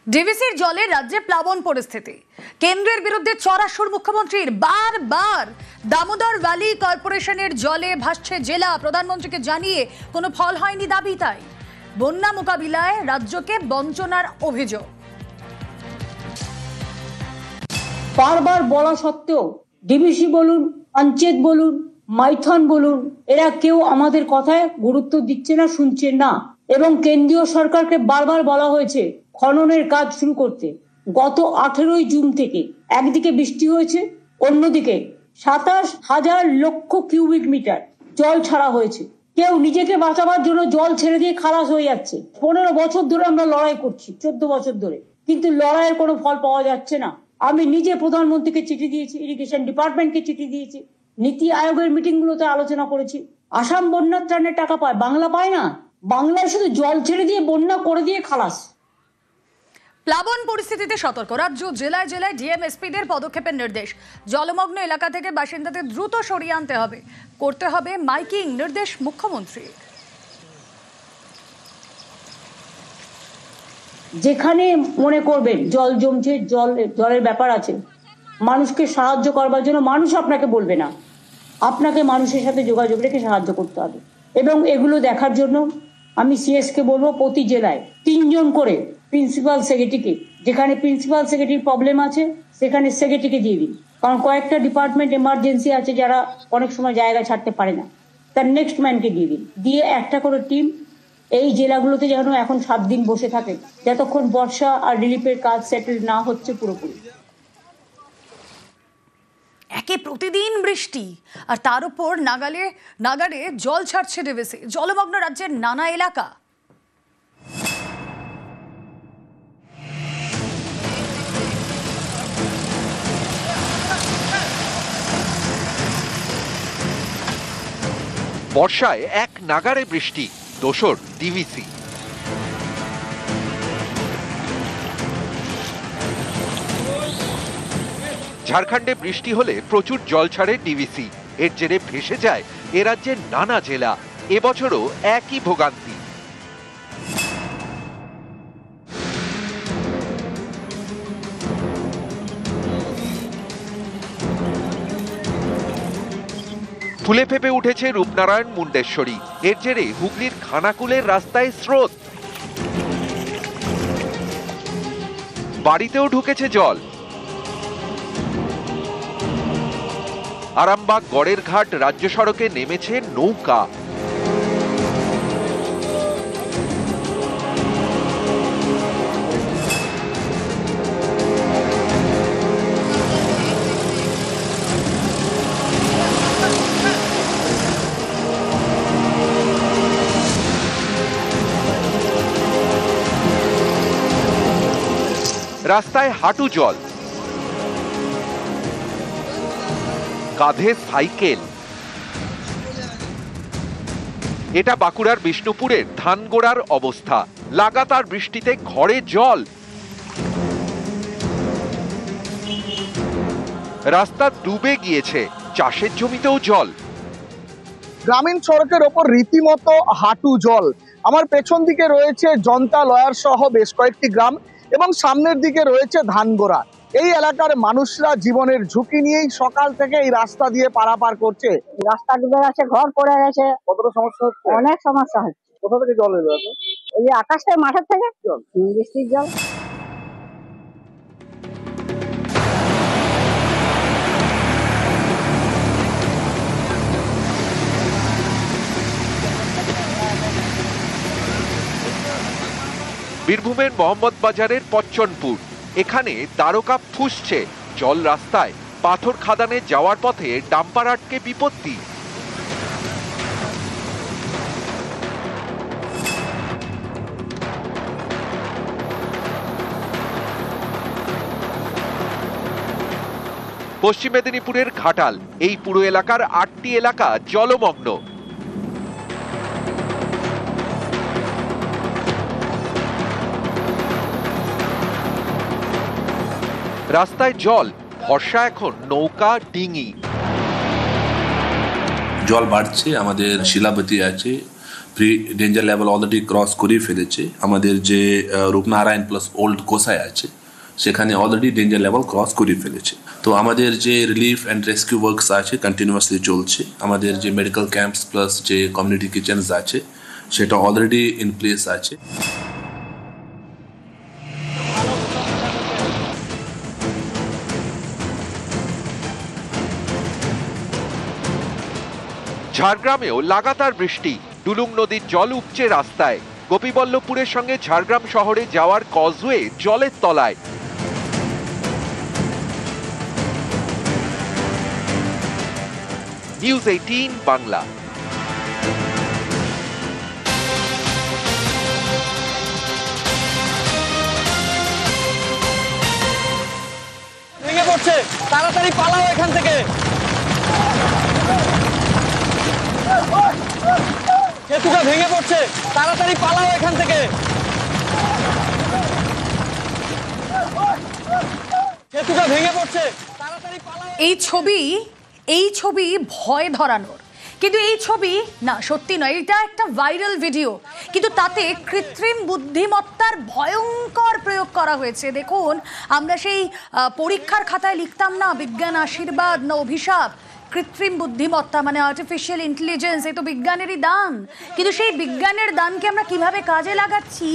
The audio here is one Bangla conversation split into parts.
ডিভিসির জলে রাজ্যে প্লাবন পরিস্থিতি। কেন্দ্রের বিরুদ্ধে চড়া সুর মুখ্যমন্ত্রীর। বারবার দামোদর ভ্যালি কর্পোরেশনের জলে ভাসছে জেলা। প্রধানমন্ত্রীকে জানিয়ে কোনো ফল হয়নি দাবি। তাই বন্যা মোকাবিলায় রাজ্যকে বঞ্চনার অভিযোগ। বারবার বলা সত্ত্বেও ডিভিসি বলুন, পঞ্চায়েত বলুন, মাইথন বলুন, এরা কেউ আমাদের কথায় গুরুত্ব দিচ্ছে না, শুনছে না। এবং কেন্দ্রীয় সরকারকে বারবার বলা হয়েছে খননের কাজ শুরু করতে। গত 18 জুন থেকে একদিকে বৃষ্টি হয়েছে, অন্যদিকে 27,000 লক্ষ কিউবিক মিটার জল ছাড়া হয়েছে। কেউ নিজেকে বাঁচাবার জন্য জল ছেড়ে দিয়ে খালাস হয়ে যাচ্ছে। 15 বছর ধরে আমরা লড়াই করছি, 14 বছর ধরে, কিন্তু লড়াইয়ের কোনো ফল পাওয়া যাচ্ছে না। আমি নিজে প্রধানমন্ত্রীকে চিঠি দিয়েছি, ইরিগেশন ডিপার্টমেন্টকে চিঠি দিয়েছি, নীতি আয়োগের মিটিং গুলোতে আলোচনা করেছি। আসাম বন্যা ত্রাণের টাকা পায়, বাংলা পায় না। বাংলায় শুধু জল ছেড়ে দিয়ে বন্যা করে দিয়ে খালাস। প্লাবন পরিস্থিতিতে সতর্ক রাজ্য। জেলায় জেলায় ডিএমএসপিদের পদক্ষেপের নির্দেশ। জলমগ্ন এলাকা থেকে বাসিন্দাদের দ্রুত সরিয়ে আনতে হবে, করতে হবে মাইকিং, নির্দেশ মুখ্যমন্ত্রীর। যেখানে মনে করবেন জল জমছে, জলের ব্যাপার আছে, মানুষকে সাহায্য করবার জন্য মানুষ আপনাকে বলবে না, আপনাকে মানুষের সাথে যোগাযোগ রেখে সাহায্য করতে হবে। এবং এগুলো দেখার জন্য আমি সিএসকে বলবো প্রতি জেলায় 3 জন করে প্রিন্সিপাল সেক্রেটারিকে, যেখানে প্রিন্সিপাল সেক্রেটারির প্রবলেম আছে সেখানে সেক্রেটারিকে দিয়ে দিন। কারণ কয়েকটা ডিপার্টমেন্ট এমার্জেন্সি আছে যারা অনেক সময় জায়গা ছাড়তে পারে না, তার নেক্সট ম্যানকে দিয়ে দিন। দিয়ে একটা করে টিম এই জেলাগুলোতে যেন এখন 7 দিন বসে থাকে, যতক্ষণ বর্ষা আর রিলিফের কাজ সেটেল না হচ্ছে পুরোপুরি। একে প্রতিদিন বৃষ্টি, আর তার উপর নাগারে জল ছাড়ছে ডিভিসি। জলমগ্ন রাজ্যের নানা এলাকা। বর্ষায় এক নাগারে বৃষ্টি, দোসর ডিভিসি। ঝাড়খণ্ডে বৃষ্টি হলে প্রচুর জল ছাড়ে ডিভিসি। এর জেরে ভেসে যায় এ রাজ্যের নানা জেলা। এবছরও একই ভোগান্তি। ফুলে ফেপে উঠেছে রূপনারায়ণ মুন্ডেশ্বরী। এর জেরে হুগলির খানাকুলের রাস্তায় স্রোত, বাড়িতেও ঢুকেছে জল। আরামবাগ গড়ের ঘাট রাজ্য সড়কে নেমেছে নৌকা। রাস্তায় হাঁটু জল, কাঁধে সাইকেল। এটা বাঁকুড়ার বিষ্ণুপুরের ধানগোড়ার অবস্থা। লাগাতার বৃষ্টিতে ঘরে জল, রাস্তা ডুবে গিয়েছে, চাষের জমিতেও জল। গ্রামীণ সড়কের ওপর রীতিমতো হাঁটু জল। আমার পেছন দিকে রয়েছে জন্তা লয়ার সহ বেশ কয়েকটি গ্রাম এবং সামনের দিকে রয়েছে ধানগোড়া। এই এলাকার মানুষরা জীবনের ঝুঁকি নিয়েই সকাল থেকে এই রাস্তা দিয়ে পারাপার করছে। রাস্তা ডুবে গেছে, ঘর পড়ে গেছে। কতটা সমস্যা হচ্ছে? অনেক সমস্যা হচ্ছে। কোথা থেকে জল এলো? ওই যে আকাশ থেকে, মাঠের থেকে জল, বৃষ্টির জল। বীরভূমের মোহাম্মদ বাজারের পচ্চনপুর, এখানে দ্বারকা ফুসছে জল। রাস্তায় পাথর খাদানে যাওয়ার পথে ডাম্পার আটকে বিপত্তি। পশ্চিম মেদিনীপুরের ঘাটাল, এই পুরো এলাকার 8টি এলাকা জলমগ্ন। রাস্তায় জল, ভরসা এখন নৌকা, ডিঙি। জল বাড়ছে, আমাদের শিলাবতী আছে, pre danger level already cross করে ফেলেছে। আমাদের যে রূপনারায়ণ প্লাস ওল্ড কোসায় আছে সেখানে অলরেডি ডেঞ্জার লেভেল ক্রস করে ফেলেছে। তো আমাদের যে রিলিফ অ্যান্ড রেস্কিউ ওয়ার্কস আছে কন্টিনিউয়াসলি চলছে। আমাদের যে মেডিকেল ক্যাম্পস প্লাস যে কমিউনিটি কিচেনস আছে সেটা অলরেডি ইন প্লেস আছে। ঝাড়গ্রামেও লাগাতার বৃষ্টি, ডুলুং নদীর জল উপচে রাস্তায়। গোপীবল্লভপুরের সঙ্গে ঝাড়গ্রাম শহরে যাওয়ার কজওয়ে জলের তলায়। নিউজ 18 বাংলা। ভেঙে পড়ছে, তাড়াতাড়ি পালাও এখান থেকে। সেতুটা ভেঙে পড়ছে, তাড়াতাড়ি পালাও এখান থেকে। সেতুটা ভেঙে পড়ছে, তাড়াতাড়ি পালাও। এই ছবি ভয় ধরানোর, কিন্তু এই ছবি না সত্যি নয়, এটা একটা ভাইরাল ভিডিও, কিন্তু তাতে কৃত্রিম বুদ্ধিমত্তার ভয়ঙ্কর প্রয়োগ করা হয়েছে। দেখুন, আমরা সেই পরীক্ষার খাতায় লিখতাম না বিজ্ঞান আশীর্বাদ না অভিশাপ, কৃত্রিম বুদ্ধিমত্তা মানে আর্টিফিশিয়াল ইন্টেলিজেন্স, এই তো বিজ্ঞানেরই দান। কিন্তু সেই বিজ্ঞানের দানকে আমরা কিভাবে কাজে লাগাচ্ছি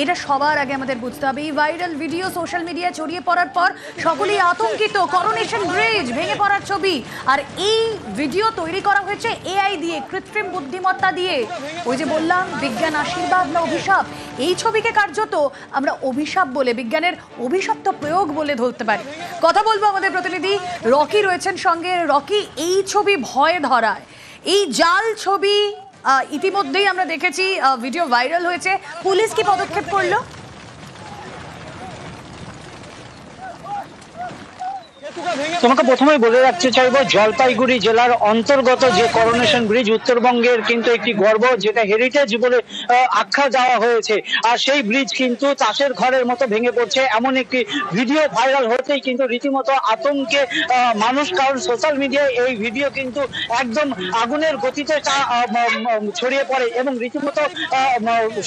এটা সবার আগে আমাদের বুঝতে হবে। এই ভাইরাল ভিডিও সোশ্যাল মিডিয়ায় ছড়িয়ে পড়ার পর সকলেই আতঙ্কিত। করোনেশন ব্রিজ ভেঙে পড়ার ছবি, আর এই ভিডিও তৈরি করা হয়েছে এআই দিয়ে, কৃত্রিম বুদ্ধিমত্তা দিয়ে। ওই যে বললাম বিজ্ঞান আশীর্বাদ না অভিশাপ, এই ছবিকে কার্যত আমরা অভিশাপ বলে, বিজ্ঞানের অভিশপ্ত প্রয়োগ বলে ধরতে পারি। কথা বলবো আমাদের প্রতিনিধি রকি রয়েছেন সঙ্গে। রকি, এই ছবি ভয় ধরায়, এই জাল ছবি ইতিমধ্যেই আমরা দেখেছি, ভিডিও ভাইরাল হয়েছে, পুলিশ কি পদক্ষেপ করলো? তোমাকে প্রথমেই বলে রাখতে চাইবো, জলপাইগুড়ি জেলার অন্তর্গত যে করোনেশন ব্রিজ উত্তরবঙ্গের কিন্তু একটি গর্ব, যেটা হেরিটেজ বলে আখ্যা দেওয়া হয়েছে, আর সেই ব্রিজ কিন্তু তাসের ঘরের মতো ভেঙে পড়ছে। এমন একটি ভিডিও ভাইরাল হতেই কিন্তু রীতিমতো আতঙ্কে মানুষ, কারণ সোশ্যাল মিডিয়ায় এই ভিডিও কিন্তু একদম আগুনের গতিতে ছড়িয়ে পড়ে এবং রীতিমতো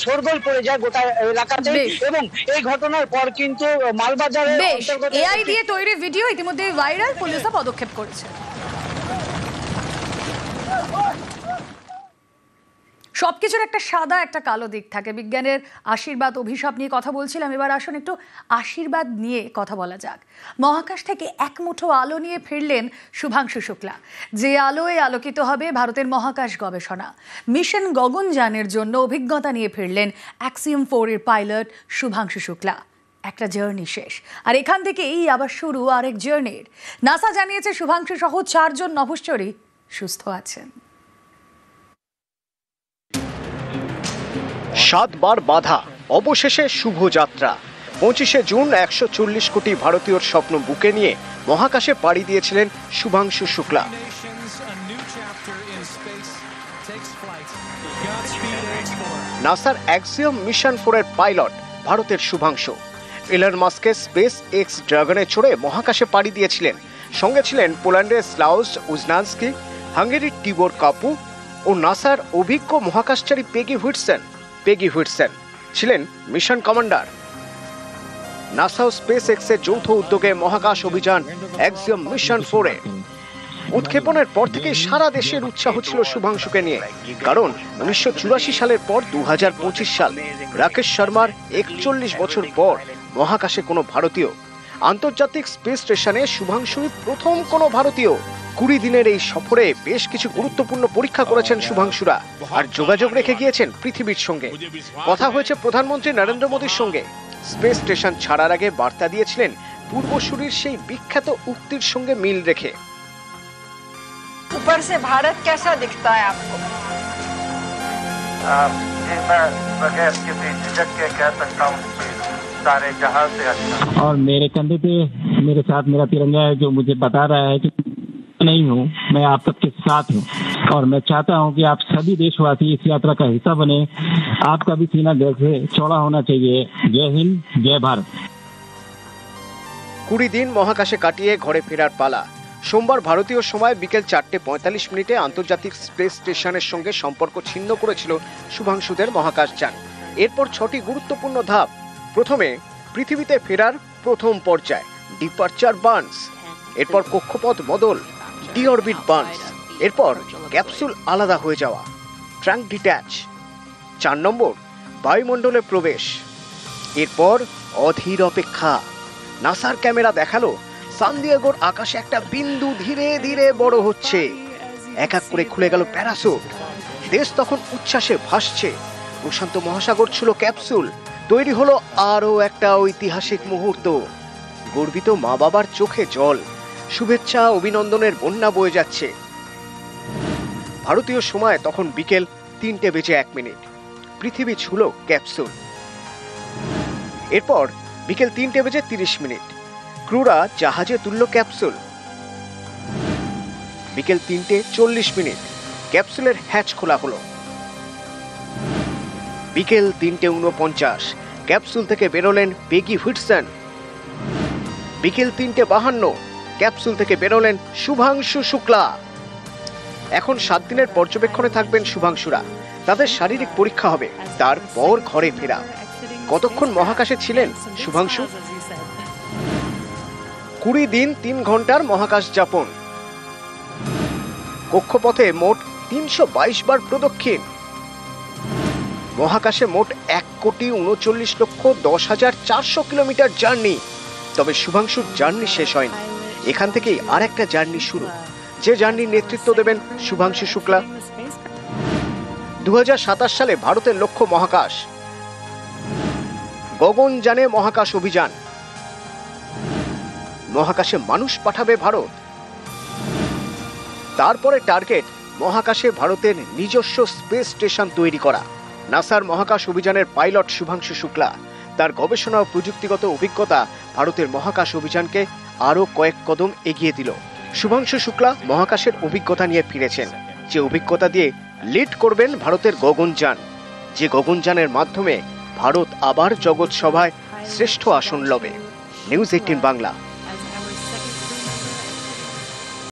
শোরগোল পড়ে যায় গোটা এলাকাতে। এবং এই ঘটনার পর কিন্তু মালবাজারের অন্তর্গত এআই দিয়ে তৈরি ভিডিও ইতিমধ্যে ভাইরাল, পুলিশও পদক্ষেপ করেছে। সবকিছুর একটা সাদা একটা কালো দিক থাকে। বিজ্ঞানের আশীর্বাদ অভিশাপ নিয়ে কথা বলছিলাম, এবার আসুন একটু আশীর্বাদ নিয়ে কথা বলা যাক। মহাকাশ থেকে এক মুঠো আলো নিয়ে ফিরলেন শুভাংশু শুক্লা, যে আলোয় আলোকিত হবে ভারতের মহাকাশ গবেষণা। মিশন গগনযানের জন্য অভিজ্ঞতা নিয়ে ফিরলেন অ্যাক্সিওম 4 এর পাইলট শুভাংশু শুক্লা। একটা জার্নি শেষ, আর এখান থেকেই আবার শুরু আরেক জার্নির। নাসা জানিয়েছে শুভাংশু সহ 4 জন নভোশ্চরী সুস্থ আছেন। 7 বার বাধা, অবশেষে শুভ যাত্রা। 25শে জুন 140 কোটি ভারতীয়র স্বপ্ন বুকে নিয়ে মহাকাশে পাড়ি দিয়েছিলেন শুভাংশু শুক্লা। নাসার অ্যাক্সিওম মিশন 4 এর পাইলট ভারতের শুভাংশু। ইলন মাস্কের স্পেস এক্স ড্রাগনে চড়ে মহাকাশে পাড়ি দিয়েছিলেন। সঙ্গে ছিলেন পোল্যান্ডের স্লাউস উজনান্সকি, হাঙ্গেরির টিবোর কাপু ও নাসার অভিজ্ঞ মহাকাশচারী পেগি হুইটসেন ছিলেন মিশন কমান্ডার। নাসা ও স্পেস এক্সের যৌথ উদ্যোগে মহাকাশ অভিযান অ্যাক্সিওম মিশন 4 এ উৎক্ষেপণের পর থেকে সারা দেশের উৎসাহ ছিল শুভাংশুকে নিয়ে। কারণ 1984 সালের পর 2025 সাল, রাকেশ শর্মার 41 বছর পর মহাকাশে কোনো ভারতীয়। আন্তর্জাতিক স্পেস স্টেশনে শুভাংশুই প্রথম কোনো ভারতীয়। 20 দিনের এই সফরে বেশ কিছু গুরুত্বপূর্ণ পরীক্ষা করেছেন শুভাংশুরা, আর যোগাযোগ রেখে গিয়েছেন পৃথিবীর সঙ্গে। কথা হয়েছে প্রধানমন্ত্রী নরেন্দ্র মোদীর সঙ্গে। স্পেস স্টেশন ছাড়ার আগে বার্তা দিয়েছিলেন পূর্বসূরির সেই বিখ্যাত উক্তির সঙ্গে মিল রেখে। ऊपर से भारत कैसा दिखता है आपको? मैं बगैर किसी झिझक के कह सकता हूँ सारे जहां से अच्छा। और मेरे कंधे पे मेरे साथ मेरा तिरंगा है, जो मुझे बता रहा है कि नहीं हूँ, मैं आप सबके साथ हूँ। और मैं चाहता हूँ कि आप सभी देशवासी इस यात्रा का हिस्सा बने। आपका भी सीना दिल से चौड़ा होना चाहिए। जय हिंद, जय भारत। 20 দিন মহাকাশে কাটিয়ে ঘরে ফেরার পালা। সোমবার ভারতীয় সময় বিকেল 4:45 আন্তর্জাতিক স্পেস স্টেশনের সঙ্গে সম্পর্ক ছিন্ন করেছিল শুভাংশুদের মহাকাশযান। এরপর 6টি গুরুত্বপূর্ণ ধাপ। প্রথমে পৃথিবীতে ফেরার প্রথম পর্যায় ডিপারচার বার্নস, এরপর কক্ষপথ বদল ডিঅরবিট বার্নস, এরপর ক্যাপসুল আলাদা হয়ে যাওয়া ট্রাঙ্ক ডিট্যাচ, 4 নম্বর বায়ুমণ্ডলে প্রবেশ, এরপর অধীর অপেক্ষা। নাসার ক্যামেরা দেখালো সান দিয়েগোর আকাশে একটা বিন্দু ধীরে ধীরে বড় হচ্ছে। এক এক করে খুলে গেল প্যারাসুট। দেশ তখন উচ্ছ্বাসে ভাসছে। প্রশান্ত মহাসাগর ছিল ক্যাপসুল। তৈরি হলো আরো একটা ঐতিহাসিক মুহূর্ত। গর্বিত মা বাবার চোখে জল, শুভেচ্ছা অভিনন্দনের বন্যা বয়ে যাচ্ছে। ভারতীয় সময় তখন বিকেল 3:01। পৃথিবী ছুঁল ক্যাপসুল। এরপর বিকেল 3:30 ক্রুরা জাহাজে তুলল ক্যাপসুল। বিকেল 3:40 ক্যাপসুলের হ্যাচ খোলা হলো। বিকেল 3:49 ক্যাপসুল থেকে বেরোলেন পেগি হুইটসন। বিকেল 3:52 ক্যাপসুল থেকে বেরোলেন শুভাংশু শুক্লা। এখন 7 দিনের পর্যবেক্ষণে থাকবেন শুভাংশুরা। তাদের শারীরিক পরীক্ষা হবে, তারপর ঘরে ফেরা। কতক্ষণ মহাকাশে ছিলেন শুভাংশু? 20 দিন 3 ঘন্টার মহাকাশ যাপন। কক্ষপথে মোট 322 বার প্রদক্ষিণ। মহাকাশে মোট 1,39,10,400 কিলোমিটার জার্নি। তবে শুভাংশুর জার্নি শেষ হয়নি। এখান থেকেই আর একটা জার্নি শুরু, যে জার্নির নেতৃত্ব দেবেন শুভাংশু শুক্লা। 2027 সালে ভারতের লক্ষ্য মহাকাশ। গগনযানে মহাকাশ অভিযান। মহাকাশে মানুষ পাঠাবে ভারত। তারপরে টার্গেট মহাকাশে ভারতের নিজস্ব স্পেস স্টেশন তৈরি করা। নাসার মহাকাশ অভিযানের পাইলট শুভাংশু শুক্লা। তার গবেষণা ও প্রযুক্তিগত অভিজ্ঞতা ভারতের মহাকাশ অভিযানকে আরো কয়েক কদম এগিয়ে দিল। শুভাংশু শুক্লা মহাকাশের অভিজ্ঞতা নিয়ে ফিরেছেন, যে অভিজ্ঞতা দিয়ে লিড করবেন ভারতের গগনযান, যে গগনযানের মাধ্যমে ভারত আবার জগৎ সভায় শ্রেষ্ঠ আসন লবে। নিউজ 18 বাংলা।